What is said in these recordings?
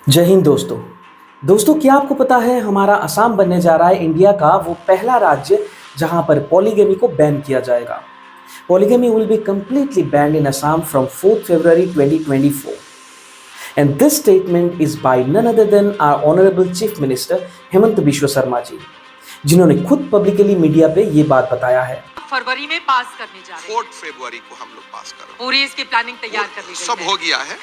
जय हिंद दोस्तों क्या आपको पता है हमारा असम बनने जा रहा है इंडिया का वो पहला राज्य जहां पर पॉलीगेमी को बैन किया जाएगा। Polygamy will be completely banned in Assam from 4th February 2024 and this statement is by none other than our honourable chief minister Himanta Biswa Sarma ji, जिन्होंने खुद पब्लिकली मीडिया पे ये बात बताया है। फरवरी में पास करने जा रहे हैं। 4 फरवरी को हम लोग पास करेंगे। पूरी इसकी प्लानिंग तैयार कर ली गई है। सब हो गया है।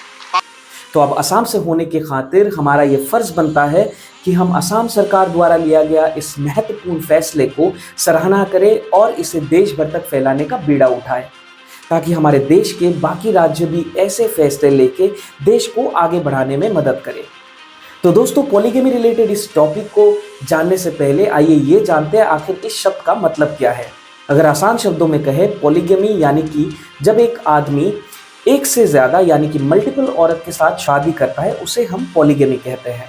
तो अब असम से होने के खातिर हमारा ये फर्ज बनता है कि हम असम सरकार द्वारा लिया गया इस महत्वपूर्ण फैसले को सराहना करें और इसे देश भर तक फैलाने का बीड़ा उठाएं, ताकि हमारे देश के बाकी राज्य भी ऐसे फैसले लेके देश को आगे बढ़ाने में मदद करें। तो दोस्तों, पॉलीगेमी रिलेटेड इस टॉपिक को जानने से पहले आइए ये जानते हैं आखिर इस शब्द का मतलब क्या है। अगर आसान शब्दों में कहे, पॉलीगेमी यानी कि जब एक आदमी एक से ज्यादा यानी कि मल्टीपल औरत के साथ शादी करता है, उसे हम पॉलीगेमी कहते हैं।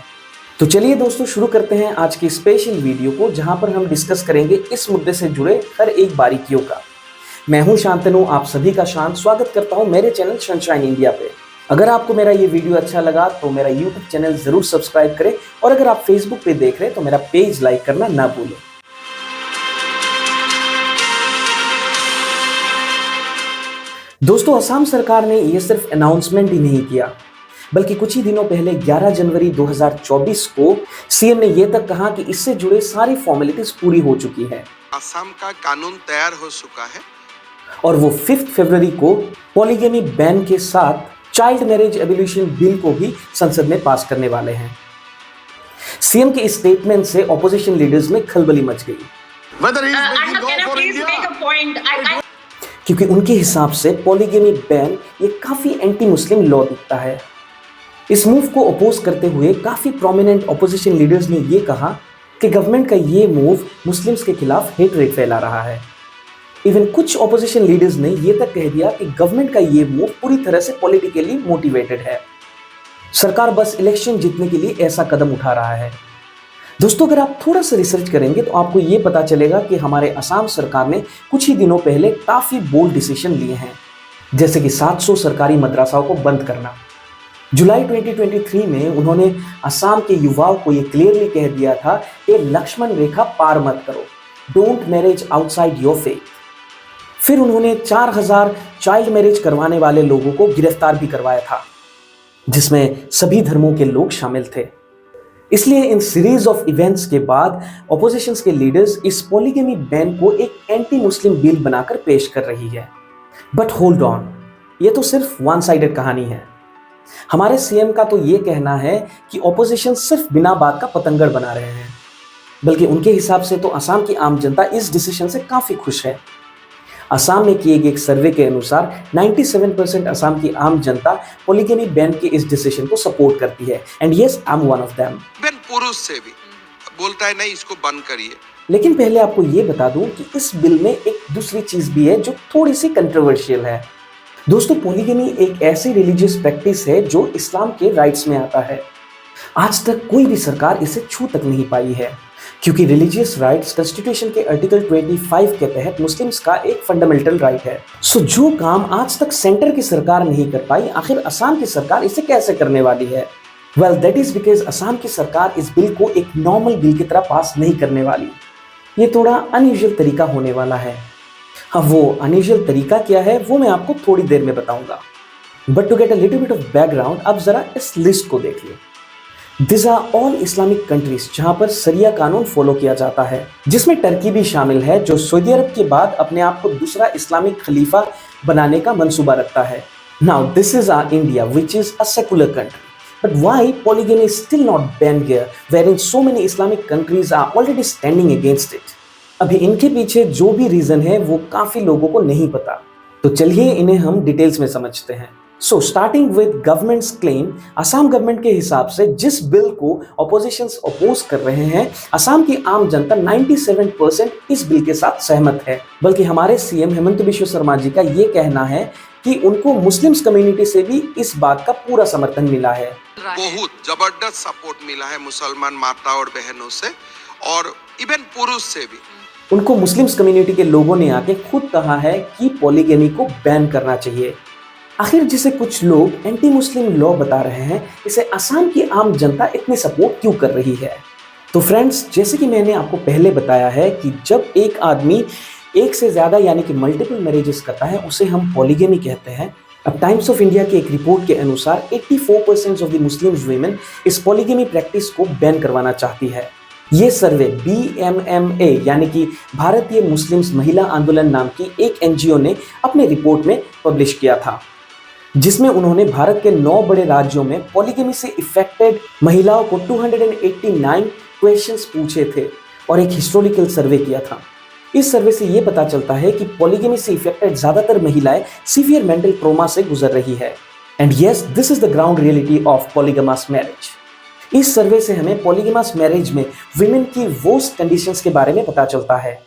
तो चलिए दोस्तों, शुरू करते हैं आज की स्पेशल वीडियो को, जहां पर हम डिस्कस करेंगे इस मुद्दे से जुड़े हर एक बारीकियों का। मैं हूं शांतनु, आप सभी का स्वागत करता हूं मेरे चैनल सनशाइन इंडिया पे। अगर आपको मेरा ये वीडियो अच्छा लगा तो मेरा यूट्यूब चैनल जरूर सब्सक्राइब करें, और अगर आप फेसबुक पे देख रहे हैं तो मेरा पेज लाइक करना ना भूलें। दोस्तों, असम सरकार ने यह सिर्फ अनाउंसमेंट ही नहीं किया, बल्कि कुछ ही दिनों पहले 11 जनवरी 2024 को सीएम ने यह तक कहा कि इससे जुड़े सारी फॉर्मेलिटीज पूरी हो चुकी है। असम का कानून तैयार हो चुका है और वो 5 फरवरी को पॉलीगेमी बैन के साथ चाइल्ड मैरिज एबोलिशन बिल को भी संसद में पास करने वाले हैं। सीएम के इस स्टेटमेंट से ऑपोजिशन लीडर्स में खलबली मच गई, क्योंकि उनके हिसाब से पॉलीगेमी बैन ये काफी एंटी मुस्लिम लॉ दिखता है। इस मूव को अपोज करते हुए काफी प्रोमिनेंट ऑपोजिशन लीडर्स ने ये कहा कि गवर्नमेंट का ये मूव मुस्लिम्स के खिलाफ हेटरेट फैला रहा है। इवन कुछ ऑपोजिशन लीडर्स ने ये तक कह दिया कि गवर्नमेंट का ये मूव पूरी तरह से पॉलिटिकली मोटिवेटेड है, सरकार बस इलेक्शन जीतने के लिए ऐसा कदम उठा रहा है। दोस्तों, अगर आप थोड़ा सा रिसर्च करेंगे तो आपको ये पता चलेगा कि हमारे असम सरकार ने कुछ ही दिनों पहले काफी बोल्ड डिसीजन लिए हैं, जैसे कि 700 सरकारी मदरसाओं को बंद करना। जुलाई 2023 में उन्होंने असम के युवाओं को ये क्लियरली कह दिया था कि लक्ष्मण रेखा पार मत करो, don't marriage outside your faith. फिर उन्होंने 4000 चाइल्ड मैरिज करवाने वाले लोगों को गिरफ्तार भी करवाया था, जिसमें सभी धर्मों के लोग शामिल थे। इसलिए इन सीरीज ऑफ इवेंट्स के बाद ऑपोजिशंस के लीडर्स इस पॉलीगेमी बैन को एक एंटी मुस्लिम बिल बनाकर पेश कर रही है। बट होल्ड ऑन, ये तो सिर्फ वन साइडेड कहानी है। हमारे सीएम का तो ये कहना है कि ऑपोजिशन सिर्फ बिना बात का पतंगड़ बना रहे हैं, बल्कि उनके हिसाब से तो असम की आम जनता इस डिसीजन से काफी खुश है। असम में किए गए एक सर्वे के अनुसार 97% असम की आम जनता पॉलीगेमी बैन के इस डिसीजन को सपोर्ट करती है, and yes, I am one of them. पुरुष से भी बोलता है नहीं, इसको बंद करिए। लेकिन पहले आपको ये बता दूं कि इस बिल में एक दूसरी चीज भी है जो थोड़ी सी कंट्रोवर्शियल है। दोस्तों, पॉलीगेमी एक ऐसी रिलीजियस प्रैक्टिस है जो इस्लाम के राइट्स में आता है। आज तक कोई भी सरकार इसे छू तक नहीं पाई है, क्योंकि रिलीजियस राइट्स कॉन्स्टिट्यूशन के आर्टिकल 25 के तहत मुस्लिम्स का एक फंडामेंटल राइट है। सो जो काम आज तक सेंटर की सरकार नहीं कर पाई, आखिर असम की सरकार इसे कैसे करने वाली है? Well, that is because Assam की सरकार इस बिल को एक नॉर्मल बिल की तरह पास नहीं करने वाली। ये थोड़ा अनयूजुअल तरीका होने वाला है। हाँ, वो अनयूजुअल तरीका क्या है वो मैं आपको थोड़ी देर में बताऊंगा। But to get a little bit of background, अब जरा इस लिस्ट को देखिए। This are all Islamic countries जहां पर शरिया कानून फॉलो किया जाता है, जिसमें टर्की भी शामिल है, जो सऊदी अरब के बाद अपने आप को दूसरा इस्लामिक खलीफा बनाने का मंसूबा रखता है। Now this is our India, which is a secular country. But why polygamy is still not banned here, wherein so many Islamic countries are already standing against it? अभी इनके पीछे जो भी रीजन है वो काफी लोगों को नहीं पता, तो चलिए इन्हें हम डिटेल्स में समझते हैं। So starting with governments claim, Assam government के हिसाब से जिस बिल को ऑपोजिशंस अपोज कर रहे हैं, असम की आम जनता 97% इस बिल के साथ सहमत है। बल्कि हमारे सीएम हेमंत बिश्व शर्मा जी का ये कहना है कि उनको मुस्लिम्स कम्युनिटी से भी इस बात का पूरा समर्थन मिला है। बहुत जबरदस्त सपोर्ट मिला है मुसलमान माता और बहनों से, और इवन पुरुष से भी। उनको मुस्लिम्स कम्युनिटी के लोगों ने आके खुद कहा है कि पॉलीगेमी को बैन करना चाहिए। आखिर जिसे कुछ लोग एंटी मुस्लिम लॉ बता रहे हैं, इसे असम की आम जनता इतनी सपोर्ट क्यों कर रही है? तो फ्रेंड्स, जैसे कि मैंने आपको पहले बताया है कि जब एक आदमी एक से ज़्यादा यानी कि मल्टीपल मैरिजेस करता है, उसे हम पॉलीगेमी कहते हैं। अब टाइम्स ऑफ इंडिया की एक रिपोर्ट के अनुसार 84% ऑफ द मुस्लिम वुमेन इस पॉलीगेमी प्रैक्टिस को बैन करवाना चाहती है। ये सर्वे BMMA यानी कि भारतीय मुस्लिम महिला आंदोलन नाम की एक NGO ने अपने रिपोर्ट में पब्लिश किया था, जिसमें उन्होंने भारत के 9 बड़े राज्यों में पॉलीगेमी से इफेक्टेड महिलाओं को 289 क्वेश्चंस पूछे थे और एक हिस्टोरिकल सर्वे किया था। इस सर्वे से ये पता चलता है कि पॉलीगेमी से इफेक्टेड ज्यादातर महिलाएं सीवियर मेंटल ट्रॉमा से गुजर रही है। And yes, this is the ground reality of पॉलीगेमस marriage. इस सर्वे से हमें पॉलीगेमस मैरिज में विमेन की वर्स्ट कंडीशंस के बारे में पता चलता है,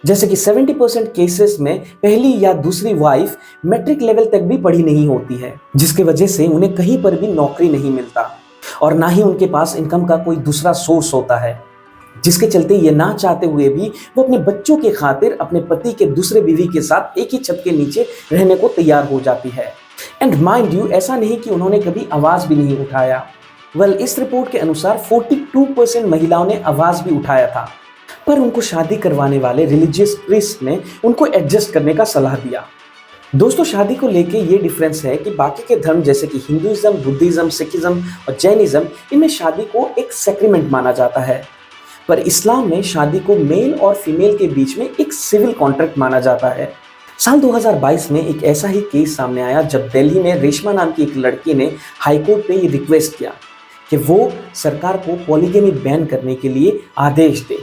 जैसे कि 70% केसेस में पहली या दूसरी वाइफ मैट्रिक लेवल तक भी पढ़ी नहीं होती है, जिसके वजह से उन्हें कहीं पर भी नौकरी नहीं मिलता और ना ही उनके पास इनकम का कोई दूसरा सोर्स होता है, जिसके चलते ये ना चाहते हुए भी वो अपने बच्चों के खातिर अपने पति के दूसरे बीवी के साथ एक ही छत के नीचे रहने को तैयार हो जाती है। एंड माइंड यू, ऐसा नहीं कि उन्होंने कभी आवाज भी नहीं उठाया। इस रिपोर्ट के अनुसार 42% महिलाओं ने आवाज भी उठाया था, पर उनको शादी करवाने वाले रिलीजियस प्रीस्ट ने उनको एडजस्ट करने का सलाह दिया। दोस्तों, शादी को लेके ये डिफरेंस है कि बाकी के धर्म जैसे कि हिंदुइज्म, बुद्धिज्म, सिखिज्म और जैनिज्म, इनमें शादी को एक सैक्रिमेंट माना जाता है, पर इस्लाम में शादी को मेल और फीमेल के बीच में एक सिविल कॉन्ट्रैक्ट माना जाता है। साल 2022 में एक ऐसा ही केस सामने आया जब दिल्ली में रेशमा नाम की एक लड़की ने हाईकोर्ट पे ये रिक्वेस्ट किया कि वो सरकार को पॉलीगेमी बैन करने के लिए आदेश दे।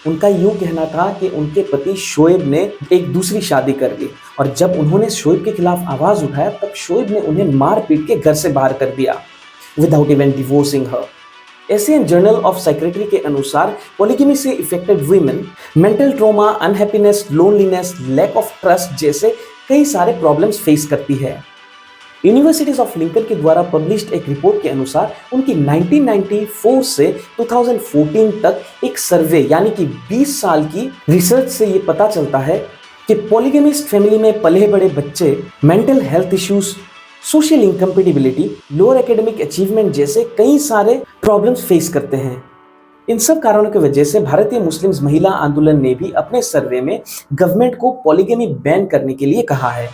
उनका यूँ कहना था कि उनके पति शोएब ने एक दूसरी शादी कर ली और जब उन्होंने शोएब के खिलाफ आवाज़ उठाया तब शोएब ने उन्हें मार पीट के घर से बाहर कर दिया without even divorcing her. Asian journal of psychiatry के अनुसार पॉलीगेमी से affected women mental trauma, unhappiness, loneliness, lack of trust जैसे कई सारे प्रॉब्लम्स फेस करती है। यूनिवर्सिटीज ऑफ लिंकन के द्वारा पब्लिश्ड एक रिपोर्ट के अनुसार उनकी 1994 से 2014 तक एक सर्वे यानी कि 20 साल की रिसर्च से ये पता चलता है कि पॉलीगेमिस्ट फैमिली में पले बड़े बच्चे mental health issues, social incompatibility, lower academic achievement जैसे कई सारे प्रॉब्लम्स फेस करते हैं। इन सब कारणों की वजह से भारतीय मुस्लिम महिला आंदोलन ने भी अपने सर्वे में गवर्नमेंट को पॉलीगेमी बैन करने के लिए कहा है।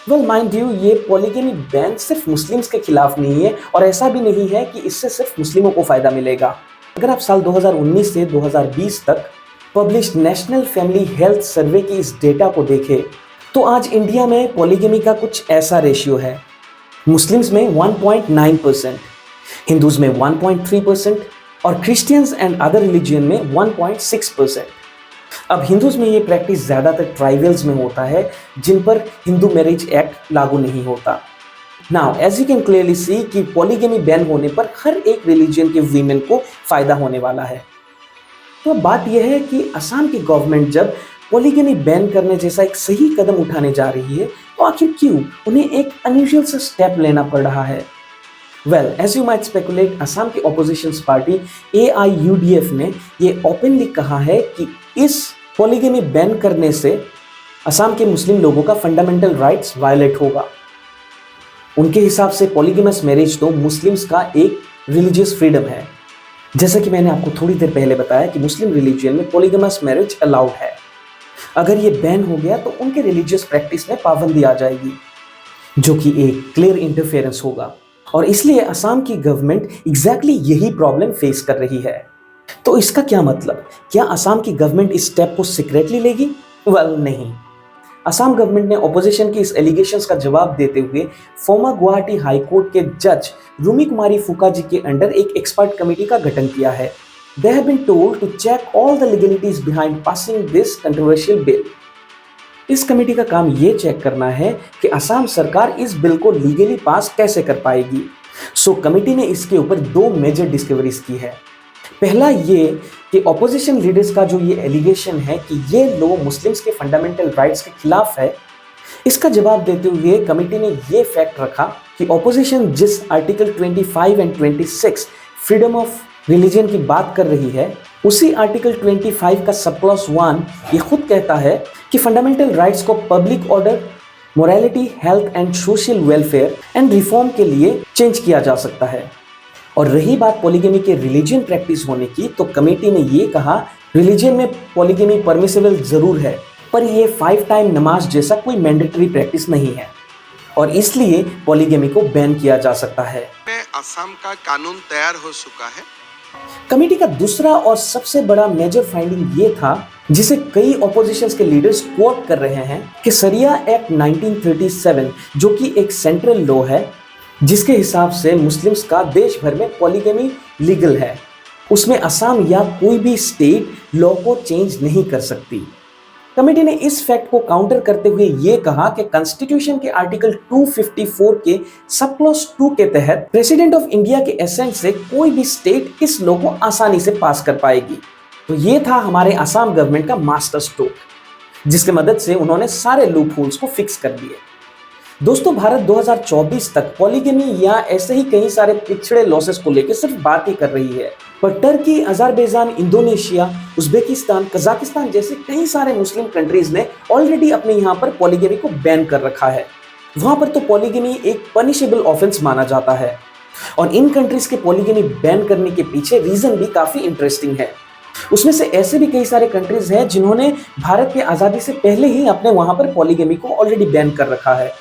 माइंड यू, ये पॉलीगेमी बैन सिर्फ मुस्लिम्स के खिलाफ नहीं है और ऐसा भी नहीं है कि इससे सिर्फ मुस्लिमों को फायदा मिलेगा। अगर आप साल 2019 से 2020 तक published national family health survey की इस डेटा को देखें तो आज इंडिया में पॉलीगेमी का कुछ ऐसा रेशियो है। मुस्लिम्स में 1.9%, हिंदूज में 1.3% और क्रिश्चियंस एंड अदर रिलीजियन में 1.6%। अब हिंदूज में ये प्रैक्टिस ज़्यादातर ट्राइबल्स में होता है जिन पर हिंदू मैरिज एक्ट लागू नहीं होता। Now as you can clearly see कि पॉलीगेमी बैन होने पर हर एक रिलीजन के वीमेन को फायदा होने वाला है। तो अब बात यह है कि असम की गवर्नमेंट जब पॉलीगेमी बैन करने जैसा एक सही कदम उठाने जा रही है तो आखिर क्यों उन्हें एक अनयूजुअल सा स्टेप लेना पड़ रहा है? Well, as you might speculate, Assam की ऑपोजिशन पार्टी AIUDF ने ये ओपनली कहा है कि इस पॉलीगेमी बैन करने से असम के मुस्लिम लोगों का फंडामेंटल राइट्स वायलेट होगा। उनके हिसाब से पॉलीगेमस मैरिज तो मुस्लिम्स का एक रिलीजियस फ्रीडम है। जैसा कि मैंने आपको थोड़ी देर पहले बताया कि मुस्लिम रिलीजन में पॉलीगेमस मैरिज अलाउड है। अगर ये बैन हो गया तो उनके रिलीजियस प्रैक्टिस में पाबंदी आ जाएगी, जो कि एक क्लियर इंटरफेरेंस होगा और इसलिए असम की गवर्नमेंट एग्जैक्टली यही प्रॉब्लम फेस कर रही है। तो इसका क्या मतलब? क्या असम की गवर्नमेंट इस स्टेप को सीक्रेटली लेगी? नहीं। असम गवर्नमेंट ने ऑपोजिशन की इस एलिगेशंस का जवाब देते हुए फॉर्मर गुवाहाटी हाई कोर्ट के जज रूमी कुमारी फुका जी के अंडर एक एक्सपर्ट कमेटी का गठन किया है। They have been told to check all the legalities behind passing this controversial bill. इस कमेटी का काम ये चेक करना है कि असम सरकार इस बिल को लीगली पास कैसे कर पाएगी। कमेटी ने इसके ऊपर 2 मेजर डिस्कवरीज की है। पहला ये कि ऑपोजिशन लीडर्स का जो ये एलिगेशन है कि ये लॉ मुस्लिम्स के फंडामेंटल राइट्स के खिलाफ है, इसका जवाब देते हुए कमेटी ने ये फैक्ट रखा कि ऑपोजिशन जिस article 25 and 26 freedom of religion की बात कर रही है, उसी आर्टिकल 25 का सब क्लॉज 1 ये खुद कहता है कि फंडामेंटल राइट्स को public order, morality, health and social welfare and reform के लिए चेंज किया जा सकता है। और रही बात पॉलीगेमी के रिलीजियन प्रैक्टिस होने की, तो कमेटी ने ये कहा रिलीजन में पॉलीगेमी परमिसिबल जरूर है, पर ये 5 टाइम नमाज जैसा कोई मैंडेटरी प्रैक्टिस नहीं है और इसलिए पॉलीगेमी को बैन किया जा सकता है। असम का कानून तैयार हो चुका है। कमेटी का दूसरा और सबसे बड़ा मेजर फाइंडिंग ये था, जिसे कई ऑपोजिशन के लीडर्स कोट कर रहे हैं, कि शरिया एक्ट 1937 जो कि एक सेंट्रल लॉ है जिसके हिसाब से मुस्लिम्स का देश भर में पॉलीगेमी लीगल है, उसमें असम या कोई भी स्टेट लॉ को चेंज नहीं कर सकती। कमेटी ने इस फैक्ट को काउंटर करते हुए ये कहा कि कॉन्स्टिट्यूशन के आर्टिकल 254 के सब क्लॉज 2 के तहत प्रेसिडेंट ऑफ इंडिया के एसेंट से कोई भी स्टेट इस लॉ को आसानी से पास कर पाएगी। तो ये था हमारे असम गवर्नमेंट का मास्टर स्ट्रोक, जिसके मदद से उन्होंने सारे लूप होल्स को फिक्स कर दिए। दोस्तों, भारत 2024 तक पॉलीगेमी या ऐसे ही कई सारे पिछड़े लॉसेस को लेकर सिर्फ बात ही कर रही है, पर Turkey, Azerbaijan, Indonesia, Uzbekistan, Kazakhstan जैसे कई सारे मुस्लिम कंट्रीज ने ऑलरेडी अपने यहाँ पर पॉलीगेमी को बैन कर रखा है। वहां पर तो पॉलीगेमी एक पनिशेबल ऑफेंस माना जाता है और इन कंट्रीज के पॉलीगेमी बैन करने के पीछे रीजन भी काफी इंटरेस्टिंग है। उसमें से ऐसे भी कई सारे कंट्रीज हैं जिन्होंने भारत की आजादी से पहले ही अपने वहां पर पॉलीगेमी को ऑलरेडी बैन कर रखा है।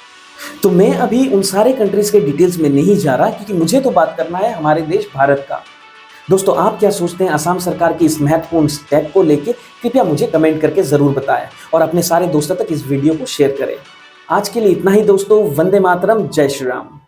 तो मैं अभी उन सारे कंट्रीज के डिटेल्स में नहीं जा रहा, क्योंकि मुझे तो बात करना है हमारे देश भारत का। दोस्तों, आप क्या सोचते हैं असम सरकार की इस महत्वपूर्ण स्टेप को लेके? कृपया मुझे कमेंट करके जरूर बताएं और अपने सारे दोस्तों तक इस वीडियो को शेयर करें। आज के लिए इतना ही दोस्तों। वंदे मातरम, जय श्री राम।